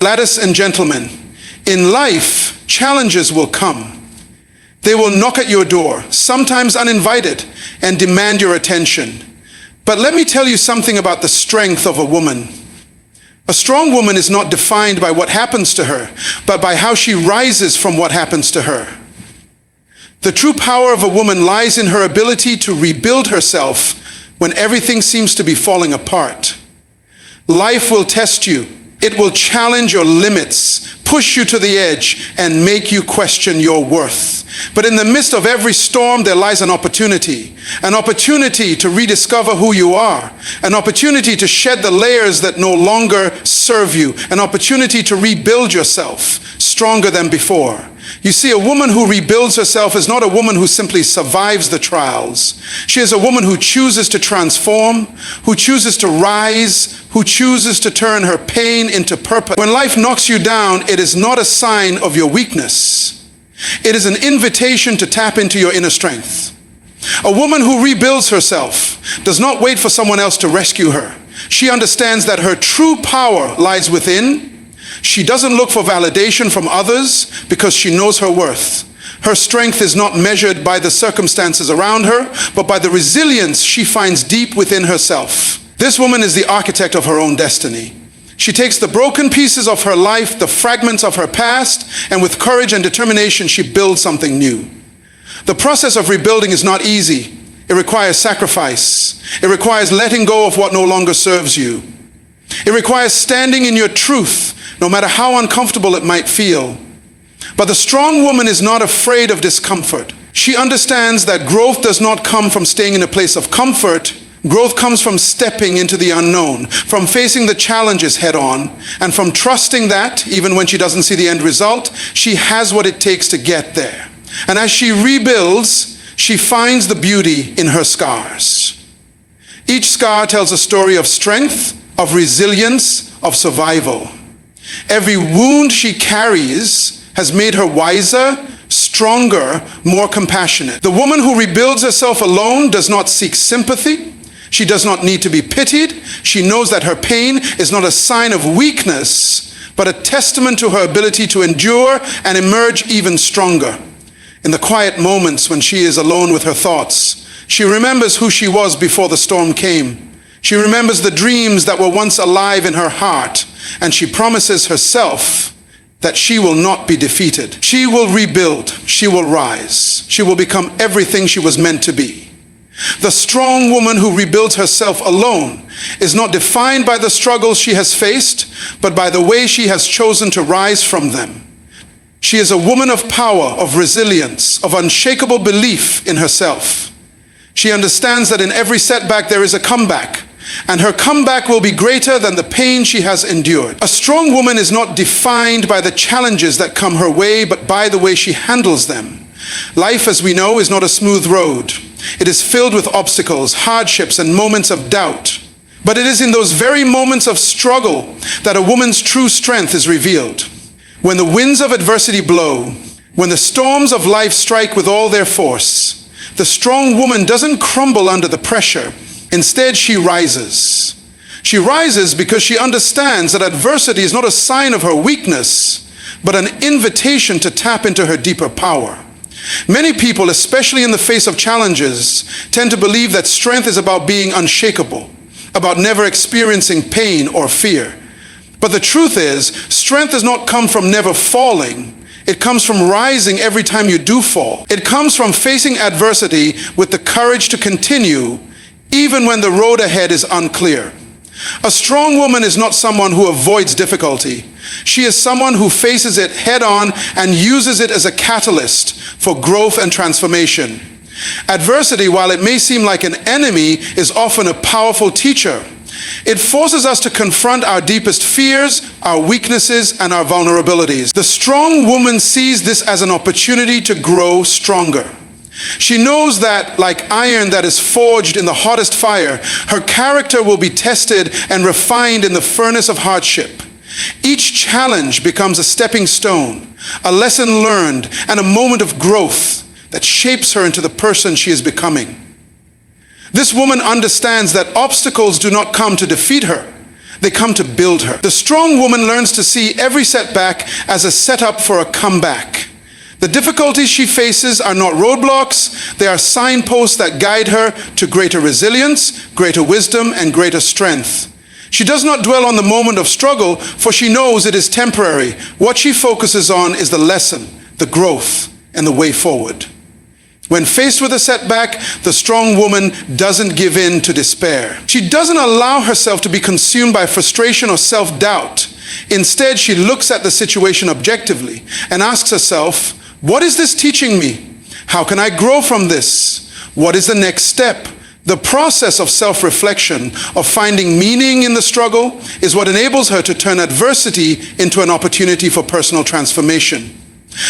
Ladies and gentlemen, in life, challenges will come. They will knock at your door, sometimes uninvited, and demand your attention. But let me tell you something about the strength of a woman. A strong woman is not defined by what happens to her, but by how she rises from what happens to her. The true power of a woman lies in her ability to rebuild herself when everything seems to be falling apart. Life will test you. It will challenge your limits, push you to the edge, and make you question your worth. But in the midst of every storm, there lies an opportunity to rediscover who you are, an opportunity to shed the layers that no longer serve you, an opportunity to rebuild yourself stronger than before. You see, a woman who rebuilds herself is not a woman who simply survives the trials. She is a woman who chooses to transform, who chooses to rise, who chooses to turn her pain into purpose. When life knocks you down, it is not a sign of your weakness. It is an invitation to tap into your inner strength. A woman who rebuilds herself does not wait for someone else to rescue her. She understands that her true power lies within. She doesn't look for validation from others because she knows her worth. Her strength is not measured by the circumstances around her, but by the resilience she finds deep within herself. This woman is the architect of her own destiny. She takes the broken pieces of her life, the fragments of her past, and with courage and determination, she builds something new. The process of rebuilding is not easy. It requires sacrifice. It requires letting go of what no longer serves you. It requires standing in your truth, no matter how uncomfortable it might feel. But the strong woman is not afraid of discomfort. She understands that growth does not come from staying in a place of comfort. Growth comes from stepping into the unknown, from facing the challenges head on, and from trusting that, even when she doesn't see the end result, she has what it takes to get there. And as she rebuilds, she finds the beauty in her scars. Each scar tells a story of strength, of resilience, of survival. Every wound she carries has made her wiser, stronger, more compassionate. The woman who rebuilds herself alone does not seek sympathy. She does not need to be pitied. She knows that her pain is not a sign of weakness, but a testament to her ability to endure and emerge even stronger. In the quiet moments when she is alone with her thoughts, she remembers who she was before the storm came. She remembers the dreams that were once alive in her heart, and she promises herself that she will not be defeated. She will rebuild. She will rise. She will become everything she was meant to be. The strong woman who rebuilds herself alone is not defined by the struggles she has faced, but by the way she has chosen to rise from them. She is a woman of power, of resilience, of unshakable belief in herself. She understands that in every setback there is a comeback, and her comeback will be greater than the pain she has endured. A strong woman is not defined by the challenges that come her way, but by the way she handles them. Life, as we know, is not a smooth road. It is filled with obstacles, hardships, and moments of doubt. But it is in those very moments of struggle that a woman's true strength is revealed. When the winds of adversity blow, when the storms of life strike with all their force, the strong woman doesn't crumble under the pressure. Instead, she rises. She rises because she understands that adversity is not a sign of her weakness, but an invitation to tap into her deeper power. Many people, especially in the face of challenges, tend to believe that strength is about being unshakable, about never experiencing pain or fear. But the truth is, strength does not come from never falling. It comes from rising every time you do fall. It comes from facing adversity with the courage to continue, even when the road ahead is unclear. A strong woman is not someone who avoids difficulty. She is someone who faces it head on and uses it as a catalyst for growth and transformation. Adversity, while it may seem like an enemy, is often a powerful teacher. It forces us to confront our deepest fears, our weaknesses, and our vulnerabilities. The strong woman sees this as an opportunity to grow stronger. She knows that, like iron that is forged in the hottest fire, her character will be tested and refined in the furnace of hardship. Each challenge becomes a stepping stone, a lesson learned, and a moment of growth that shapes her into the person she is becoming. This woman understands that obstacles do not come to defeat her. They come to build her. The strong woman learns to see every setback as a setup for a comeback. The difficulties she faces are not roadblocks, they are signposts that guide her to greater resilience, greater wisdom, and greater strength. She does not dwell on the moment of struggle, for she knows it is temporary. What she focuses on is the lesson, the growth, and the way forward. When faced with a setback, the strong woman doesn't give in to despair. She doesn't allow herself to be consumed by frustration or self-doubt. Instead, she looks at the situation objectively and asks herself, what is this teaching me? How can I grow from this? What is the next step? The process of self-reflection, of finding meaning in the struggle, is what enables her to turn adversity into an opportunity for personal transformation.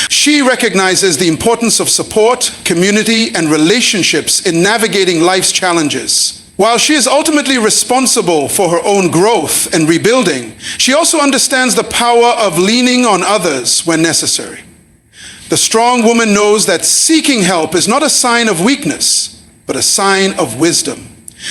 She recognizes the importance of support, community, and relationships in navigating life's challenges. While she is ultimately responsible for her own growth and rebuilding, she also understands the power of leaning on others when necessary. The strong woman knows that seeking help is not a sign of weakness, but a sign of wisdom.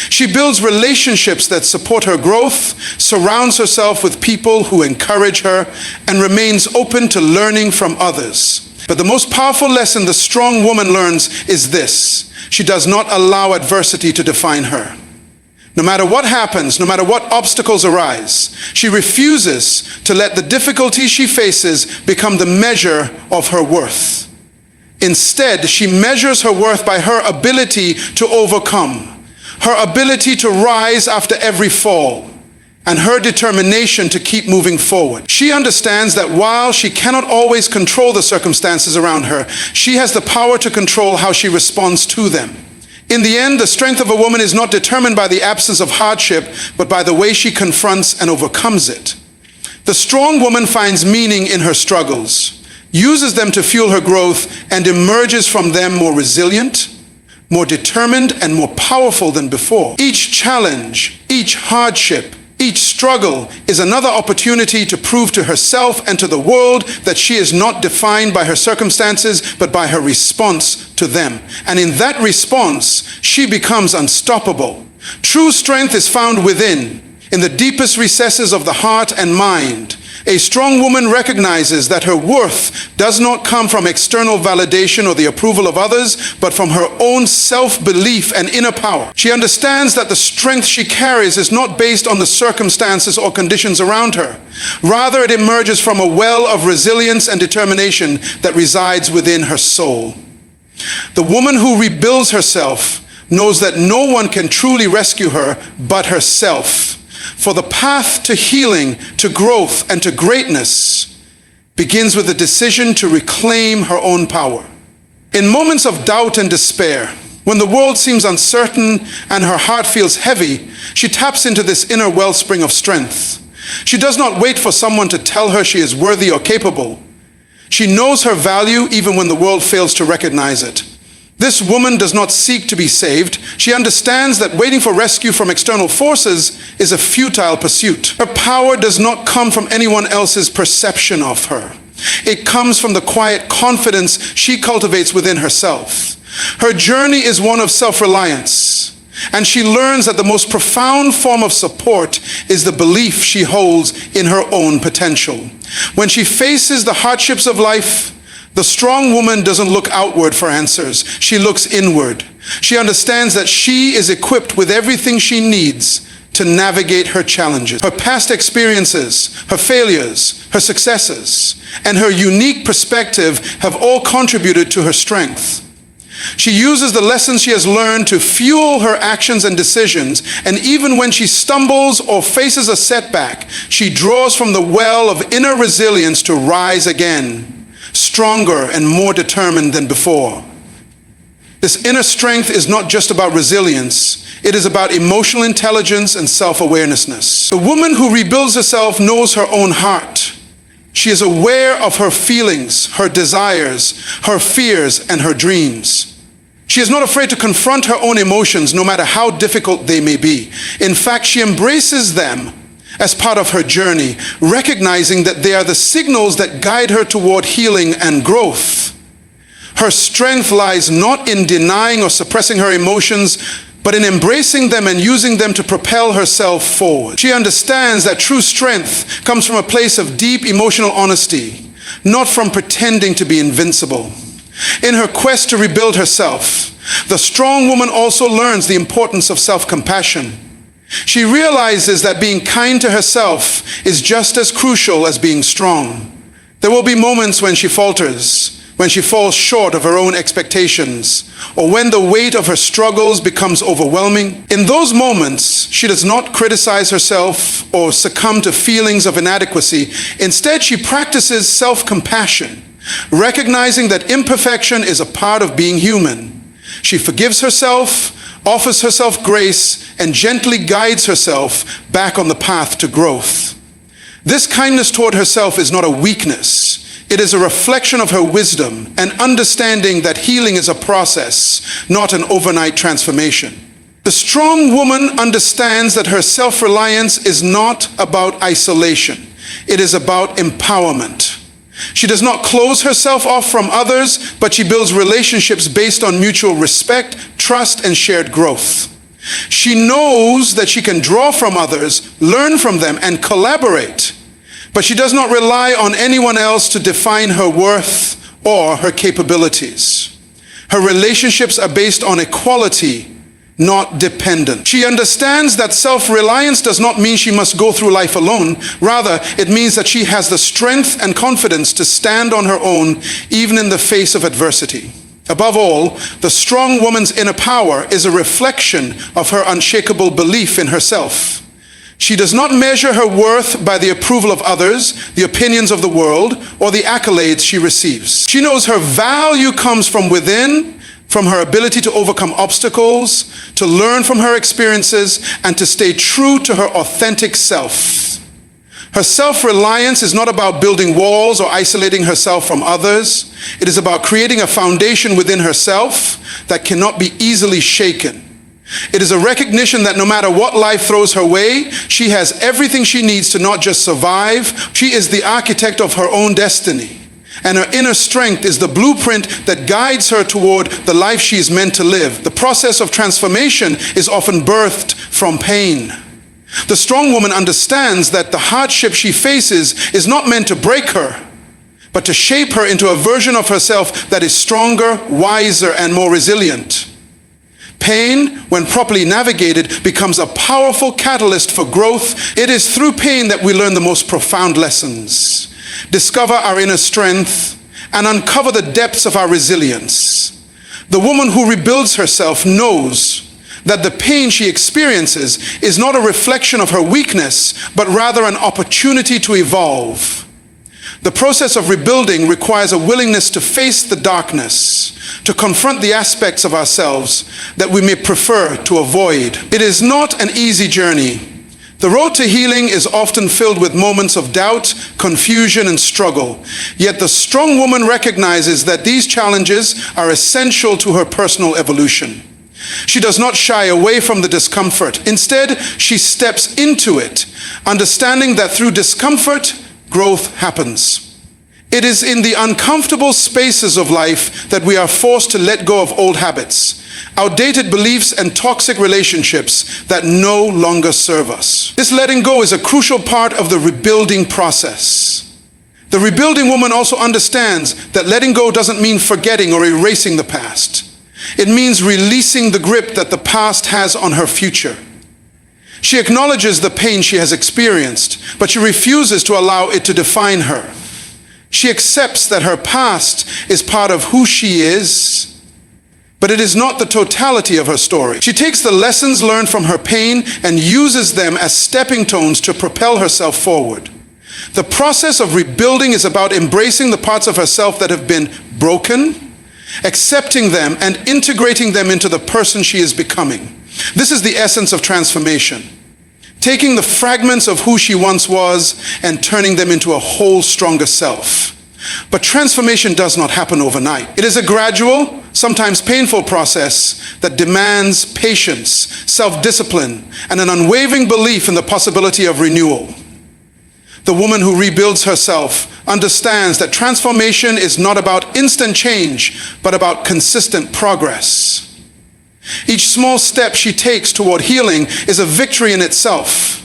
She builds relationships that support her growth, surrounds herself with people who encourage her, and remains open to learning from others. But the most powerful lesson the strong woman learns is this: she does not allow adversity to define her. No matter what happens, no matter what obstacles arise, she refuses to let the difficulties she faces become the measure of her worth. Instead, she measures her worth by her ability to overcome, her ability to rise after every fall, and her determination to keep moving forward. She understands that while she cannot always control the circumstances around her, she has the power to control how she responds to them. In the end, the strength of a woman is not determined by the absence of hardship, but by the way she confronts and overcomes it. The strong woman finds meaning in her struggles, uses them to fuel her growth, and emerges from them more resilient, more determined, and more powerful than before. Each challenge, each hardship, each struggle is another opportunity to prove to herself and to the world that she is not defined by her circumstances, but by her response to them. And in that response, she becomes unstoppable. True strength is found within, in the deepest recesses of the heart and mind. A strong woman recognizes that her worth does not come from external validation or the approval of others, but from her own self-belief and inner power. She understands that the strength she carries is not based on the circumstances or conditions around her. Rather, it emerges from a well of resilience and determination that resides within her soul. The woman who rebuilds herself knows that no one can truly rescue her but herself. For the path to healing, to growth, and to greatness begins with the decision to reclaim her own power. In moments of doubt and despair, when the world seems uncertain and her heart feels heavy, she taps into this inner wellspring of strength. She does not wait for someone to tell her she is worthy or capable. She knows her value even when the world fails to recognize it. This woman does not seek to be saved. She understands that waiting for rescue from external forces is a futile pursuit. Her power does not come from anyone else's perception of her. It comes from the quiet confidence she cultivates within herself. Her journey is one of self-reliance, and she learns that the most profound form of support is the belief she holds in her own potential. When she faces the hardships of life, the strong woman doesn't look outward for answers. She looks inward. She understands that she is equipped with everything she needs to navigate her challenges. Her past experiences, her failures, her successes, and her unique perspective have all contributed to her strength. She uses the lessons she has learned to fuel her actions and decisions, and even when she stumbles or faces a setback, she draws from the well of inner resilience to rise again, stronger and more determined than before. This inner strength is not just about resilience, it is about emotional intelligence and self-awareness. The woman who rebuilds herself knows her own heart. She is aware of her feelings, her desires, her fears, and her dreams. She is not afraid to confront her own emotions, no matter how difficult they may be. In fact, she embraces them as part of her journey, recognizing that they are the signals that guide her toward healing and growth. Her strength lies not in denying or suppressing her emotions, but in embracing them and using them to propel herself forward. She understands that true strength comes from a place of deep emotional honesty, not from pretending to be invincible. In her quest to rebuild herself, the strong woman also learns the importance of self-compassion. She realizes that being kind to herself is just as crucial as being strong. There will be moments when she falters, when she falls short of her own expectations, or when the weight of her struggles becomes overwhelming. In those moments, she does not criticize herself or succumb to feelings of inadequacy. Instead, she practices self-compassion, recognizing that imperfection is a part of being human. She forgives herself, offers herself grace, and gently guides herself back on the path to growth. This kindness toward herself is not a weakness. It is a reflection of her wisdom and understanding that healing is a process, not an overnight transformation. The strong woman understands that her self-reliance is not about isolation. It is about empowerment. She does not close herself off from others, but she builds relationships based on mutual respect, trust, and shared growth. She knows that she can draw from others, learn from them, and collaborate, but she does not rely on anyone else to define her worth or her capabilities. Her relationships are based on equality, not dependence. She understands that self-reliance does not mean she must go through life alone. Rather, it means that she has the strength and confidence to stand on her own, even in the face of adversity. Above all, the strong woman's inner power is a reflection of her unshakable belief in herself. She does not measure her worth by the approval of others, the opinions of the world, or the accolades she receives. She knows her value comes from within, from her ability to overcome obstacles, to learn from her experiences, and to stay true to her authentic self. Her self-reliance is not about building walls or isolating herself from others. It is about creating a foundation within herself that cannot be easily shaken. It is a recognition that no matter what life throws her way, she has everything she needs to not just survive. She is the architect of her own destiny. And her inner strength is the blueprint that guides her toward the life she is meant to live. The process of transformation is often birthed from pain. The strong woman understands that the hardship she faces is not meant to break her, but to shape her into a version of herself that is stronger, wiser, and more resilient. Pain, when properly navigated, becomes a powerful catalyst for growth. It is through pain that we learn the most profound lessons, discover our inner strength, and uncover the depths of our resilience. The woman who rebuilds herself knows that the pain she experiences is not a reflection of her weakness, but rather an opportunity to evolve. The process of rebuilding requires a willingness to face the darkness, to confront the aspects of ourselves that we may prefer to avoid. It is not an easy journey. The road to healing is often filled with moments of doubt, confusion, and struggle. Yet the strong woman recognizes that these challenges are essential to her personal evolution. She does not shy away from the discomfort. Instead, she steps into it, understanding that through discomfort, growth happens. It is in the uncomfortable spaces of life that we are forced to let go of old habits, outdated beliefs, and toxic relationships that no longer serve us. This letting go is a crucial part of the rebuilding process. The rebuilding woman also understands that letting go doesn't mean forgetting or erasing the past. It means releasing the grip that the past has on her future. She acknowledges the pain she has experienced, but she refuses to allow it to define her. She accepts that her past is part of who she is, but it is not the totality of her story. She takes the lessons learned from her pain and uses them as stepping stones to propel herself forward. The process of rebuilding is about embracing the parts of herself that have been broken, accepting them, and integrating them into the person she is becoming. This is the essence of transformation. Taking the fragments of who she once was and turning them into a whole, stronger self. But transformation does not happen overnight. It is a gradual, sometimes painful process that demands patience, self-discipline, and an unwavering belief in the possibility of renewal. The woman who rebuilds herself understands that transformation is not about instant change, but about consistent progress. Each small step she takes toward healing is a victory in itself.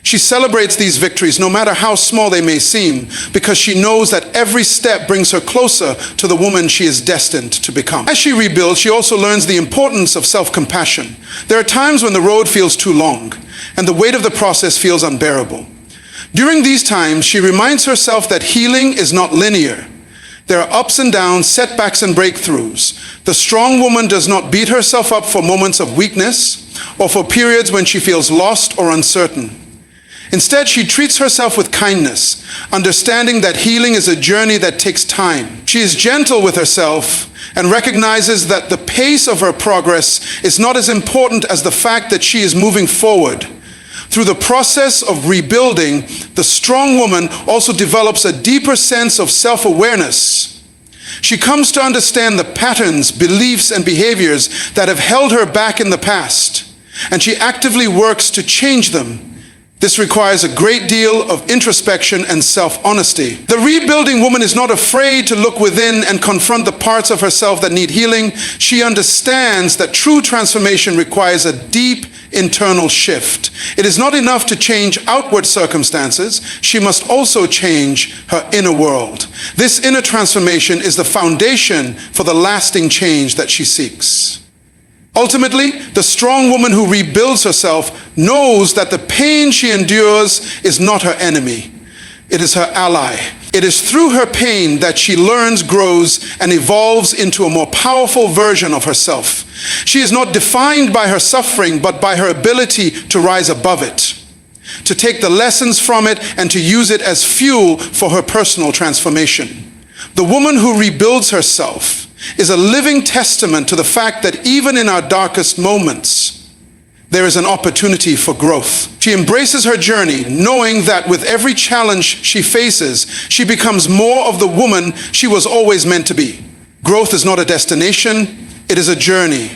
She celebrates these victories, no matter how small they may seem, because she knows that every step brings her closer to the woman she is destined to become. As she rebuilds, she also learns the importance of self-compassion. There are times when the road feels too long, and the weight of the process feels unbearable. During these times, she reminds herself that healing is not linear. There are ups and downs, setbacks and breakthroughs. The strong woman does not beat herself up for moments of weakness or for periods when she feels lost or uncertain. Instead, she treats herself with kindness, understanding that healing is a journey that takes time. She is gentle with herself and recognizes that the pace of her progress is not as important as the fact that she is moving forward. Through the process of rebuilding, the strong woman also develops a deeper sense of self-awareness. She comes to understand the patterns, beliefs, and behaviors that have held her back in the past, and she actively works to change them. This requires a great deal of introspection and self-honesty. The rebuilding woman is not afraid to look within and confront the parts of herself that need healing. She understands that true transformation requires a deep internal shift. It is not enough to change outward circumstances. She must also change her inner world. This inner transformation is the foundation for the lasting change that she seeks. Ultimately, the strong woman who rebuilds herself knows that the pain she endures is not her enemy. It is her ally. It is through her pain that she learns, grows, and evolves into a more powerful version of herself. She is not defined by her suffering, but by her ability to rise above it, to take the lessons from it and to use it as fuel for her personal transformation. The woman who rebuilds herself is a living testament to the fact that even in our darkest moments, there is an opportunity for growth. She embraces her journey, knowing that with every challenge she faces, she becomes more of the woman she was always meant to be. Growth is not a destination, it is a journey,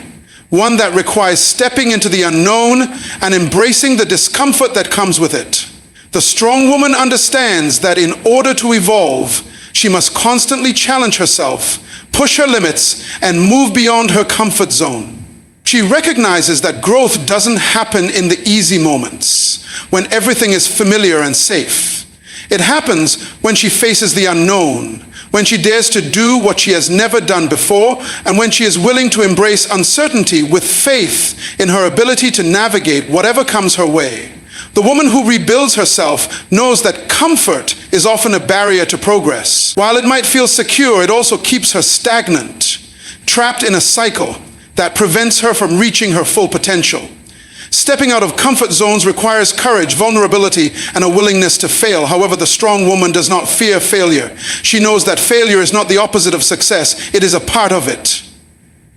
one that requires stepping into the unknown and embracing the discomfort that comes with it. The strong woman understands that in order to evolve, she must constantly challenge herself, push her limits, and move beyond her comfort zone. She recognizes that growth doesn't happen in the easy moments, when everything is familiar and safe. It happens when she faces the unknown, when she dares to do what she has never done before, and when she is willing to embrace uncertainty with faith in her ability to navigate whatever comes her way. The woman who rebuilds herself knows that comfort is often a barrier to progress. While it might feel secure, it also keeps her stagnant, trapped in a cycle that prevents her from reaching her full potential. Stepping out of comfort zones requires courage, vulnerability, and a willingness to fail. However, the strong woman does not fear failure. She knows that failure is not the opposite of success, it is a part of it.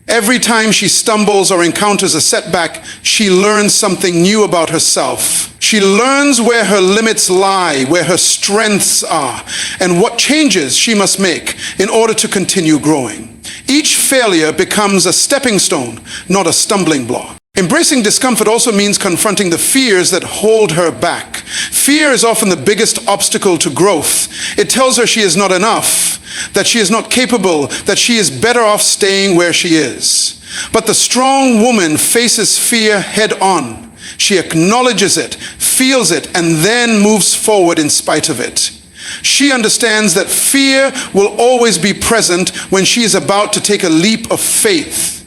Every time she stumbles or encounters a setback, she learns something new about herself. She learns where her limits lie, where her strengths are, and what changes she must make in order to continue growing. Each failure becomes a stepping stone, not a stumbling block. Embracing discomfort also means confronting the fears that hold her back. Fear is often the biggest obstacle to growth. It tells her she is not enough, that she is not capable, that she is better off staying where she is. But the strong woman faces fear head on. She acknowledges it, feels it, and then moves forward in spite of it. She understands that fear will always be present when she is about to take a leap of faith,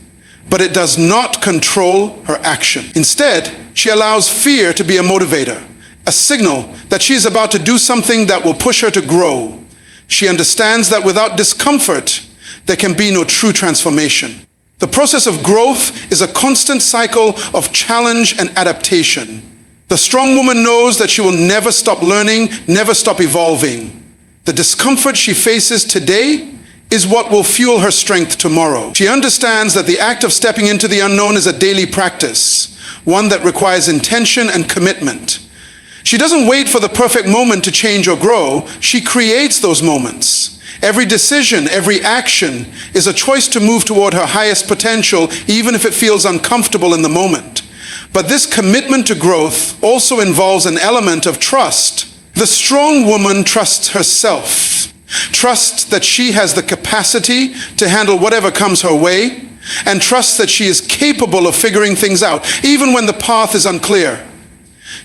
but it does not control her action. Instead, she allows fear to be a motivator, a signal that she is about to do something that will push her to grow. She understands that without discomfort, there can be no true transformation. The process of growth is a constant cycle of challenge and adaptation. The strong woman knows that she will never stop learning, never stop evolving. The discomfort she faces today is what will fuel her strength tomorrow. She understands that the act of stepping into the unknown is a daily practice, one that requires intention and commitment. She doesn't wait for the perfect moment to change or grow. She creates those moments. Every decision, every action is a choice to move toward her highest potential, even if it feels uncomfortable in the moment. But this commitment to growth also involves an element of trust. The strong woman trusts herself, trusts that she has the capacity to handle whatever comes her way, and trusts that she is capable of figuring things out, even when the path is unclear.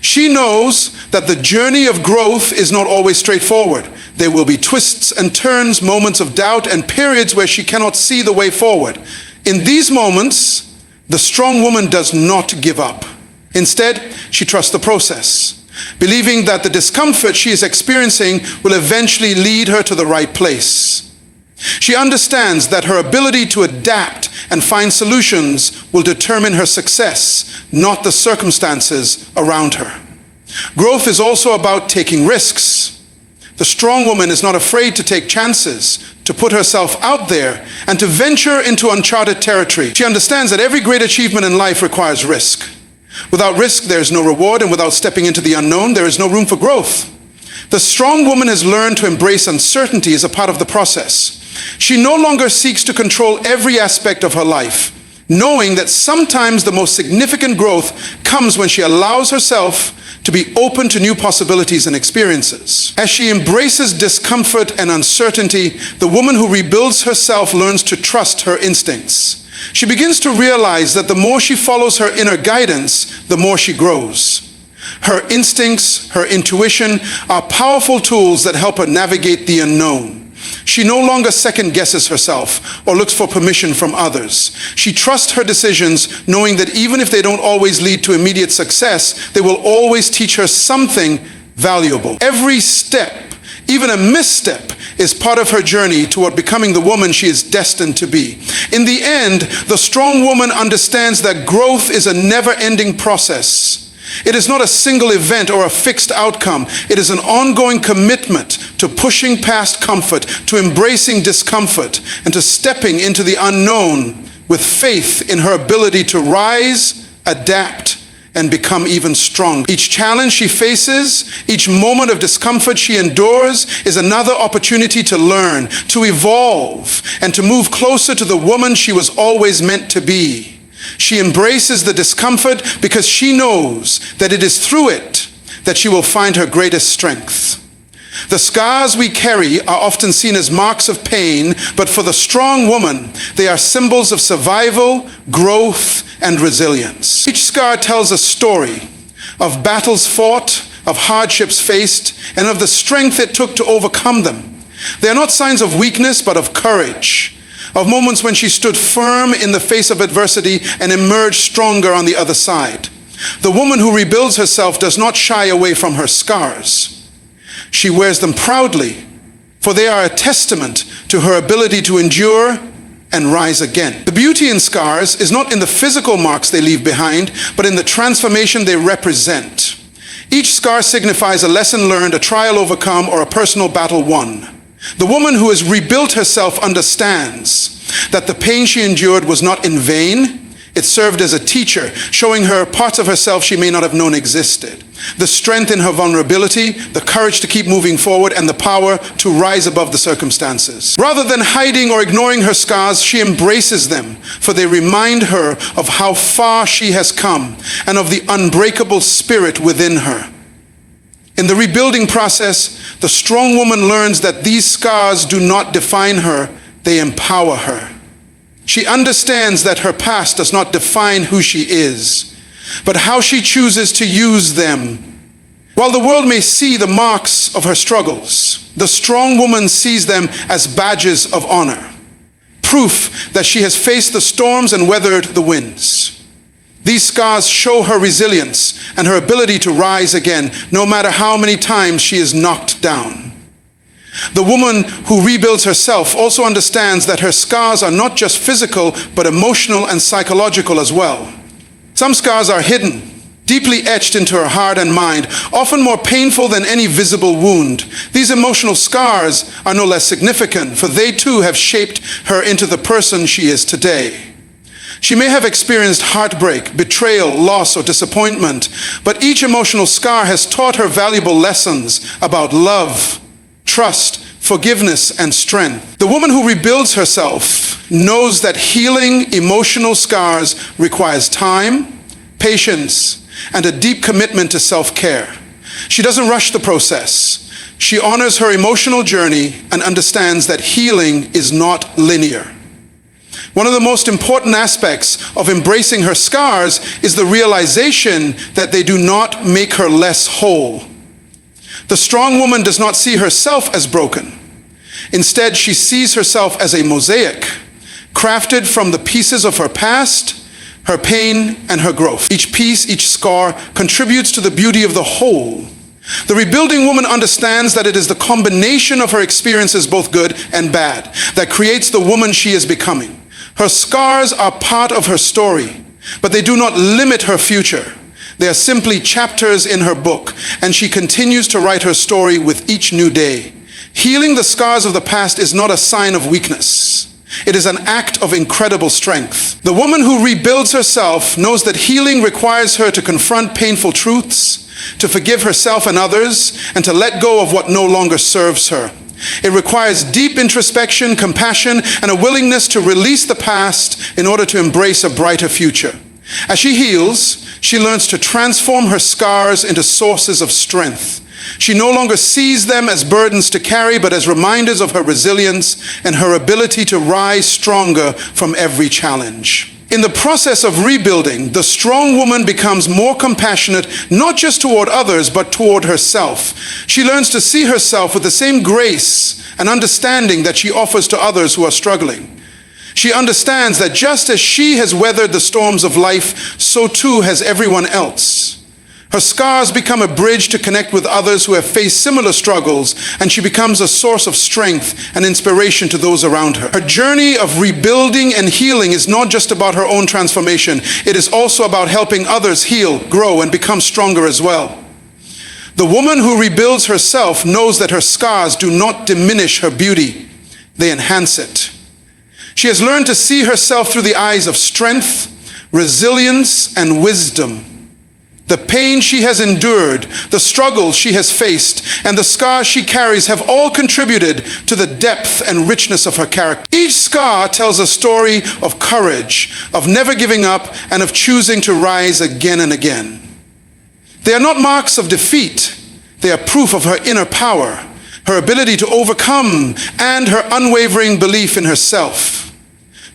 She knows that the journey of growth is not always straightforward. There will be twists and turns, moments of doubt, and periods where she cannot see the way forward. In these moments, the strong woman does not give up. Instead, she trusts the process, believing that the discomfort she is experiencing will eventually lead her to the right place. She understands that her ability to adapt and find solutions will determine her success, not the circumstances around her. Growth is also about taking risks. The strong woman is not afraid to take chances, to put herself out there, and to venture into uncharted territory. She understands that every great achievement in life requires risk. Without risk, there is no reward, and without stepping into the unknown, there is no room for growth. The strong woman has learned to embrace uncertainty as a part of the process. She no longer seeks to control every aspect of her life, knowing that sometimes the most significant growth comes when she allows herself to be open to new possibilities and experiences. As she embraces discomfort and uncertainty, the woman who rebuilds herself learns to trust her instincts. She begins to realize that the more she follows her inner guidance, the more she grows. Her instincts, her intuition are powerful tools that help her navigate the unknown. She no longer second guesses herself or looks for permission from others. She trusts her decisions, knowing that even if they don't always lead to immediate success, they will always teach her something valuable. Every step, even a misstep, is part of her journey toward becoming the woman she is destined to be. In the end, the strong woman understands that growth is a never-ending process. It is not a single event or a fixed outcome. It is an ongoing commitment to pushing past comfort, to embracing discomfort, and to stepping into the unknown with faith in her ability to rise, adapt, and become even stronger. Each challenge she faces, each moment of discomfort she endures, is another opportunity to learn, to evolve, and to move closer to the woman she was always meant to be. She embraces the discomfort because she knows that it is through it that she will find her greatest strength. The scars we carry are often seen as marks of pain, but for the strong woman, they are symbols of survival, growth, and resilience. Each scar tells a story of battles fought, of hardships faced, and of the strength it took to overcome them. They are not signs of weakness, but of courage, of moments when she stood firm in the face of adversity and emerged stronger on the other side. The woman who rebuilds herself does not shy away from her scars. She wears them proudly, for they are a testament to her ability to endure and rise again. The beauty in scars is not in the physical marks they leave behind, but in the transformation they represent. Each scar signifies a lesson learned, a trial overcome, or a personal battle won. The woman who has rebuilt herself understands that the pain she endured was not in vain. It served as a teacher, showing her parts of herself she may not have known existed. The strength in her vulnerability, the courage to keep moving forward, and the power to rise above the circumstances. Rather than hiding or ignoring her scars, she embraces them, for they remind her of how far she has come and of the unbreakable spirit within her. In the rebuilding process, the strong woman learns that these scars do not define her, they empower her. She understands that her past does not define who she is, but how she chooses to use them. While the world may see the marks of her struggles, the strong woman sees them as badges of honor, proof that she has faced the storms and weathered the winds. These scars show her resilience and her ability to rise again, no matter how many times she is knocked down. The woman who rebuilds herself also understands that her scars are not just physical, but emotional and psychological as well. Some scars are hidden, deeply etched into her heart and mind, often more painful than any visible wound. These emotional scars are no less significant, for they too have shaped her into the person she is today. She may have experienced heartbreak, betrayal, loss, or disappointment, but each emotional scar has taught her valuable lessons about love, trust, forgiveness, and strength. The woman who rebuilds herself knows that healing emotional scars requires time, patience, and a deep commitment to self-care. She doesn't rush the process. She honors her emotional journey and understands that healing is not linear. One of the most important aspects of embracing her scars is the realization that they do not make her less whole. The strong woman does not see herself as broken. Instead, she sees herself as a mosaic, crafted from the pieces of her past, her pain, and her growth. Each piece, each scar, contributes to the beauty of the whole. The rebuilding woman understands that it is the combination of her experiences, both good and bad, that creates the woman she is becoming. Her scars are part of her story, but they do not limit her future. They are simply chapters in her book, and she continues to write her story with each new day. Healing the scars of the past is not a sign of weakness. It is an act of incredible strength. The woman who rebuilds herself knows that healing requires her to confront painful truths, to forgive herself and others, and to let go of what no longer serves her. It requires deep introspection, compassion, and a willingness to release the past in order to embrace a brighter future. As she heals, she learns to transform her scars into sources of strength. She no longer sees them as burdens to carry, but as reminders of her resilience and her ability to rise stronger from every challenge. In the process of rebuilding, the strong woman becomes more compassionate, not just toward others, but toward herself. She learns to see herself with the same grace and understanding that she offers to others who are struggling. She understands that just as she has weathered the storms of life, so too has everyone else. Her scars become a bridge to connect with others who have faced similar struggles, and she becomes a source of strength and inspiration to those around her. Her journey of rebuilding and healing is not just about her own transformation. It is also about helping others heal, grow, and become stronger as well. The woman who rebuilds herself knows that her scars do not diminish her beauty. They enhance it. She has learned to see herself through the eyes of strength, resilience, and wisdom. The pain she has endured, the struggles she has faced, and the scars she carries have all contributed to the depth and richness of her character. Each scar tells a story of courage, of never giving up, and of choosing to rise again and again. They are not marks of defeat. They are proof of her inner power, her ability to overcome, and her unwavering belief in herself.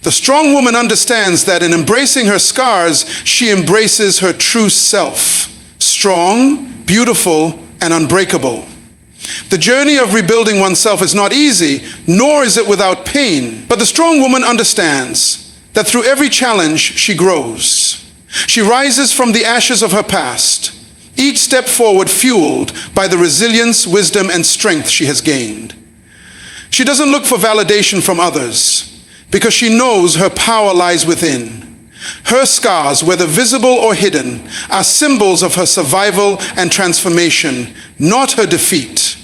The strong woman understands that in embracing her scars, she embraces her true self, strong, beautiful, and unbreakable. The journey of rebuilding oneself is not easy, nor is it without pain. But the strong woman understands that through every challenge, she grows. She rises from the ashes of her past, each step forward fueled by the resilience, wisdom, and strength she has gained. She doesn't look for validation from others, because she knows her power lies within. Her scars, whether visible or hidden, are symbols of her survival and transformation, not her defeat.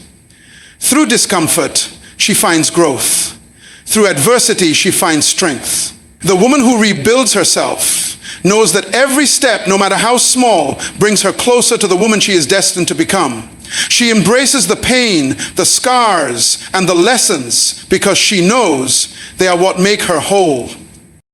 Through discomfort, she finds growth. Through adversity, she finds strength. The woman who rebuilds herself knows that every step, no matter how small, brings her closer to the woman she is destined to become. She embraces the pain, the scars, and the lessons because she knows they are what make her whole.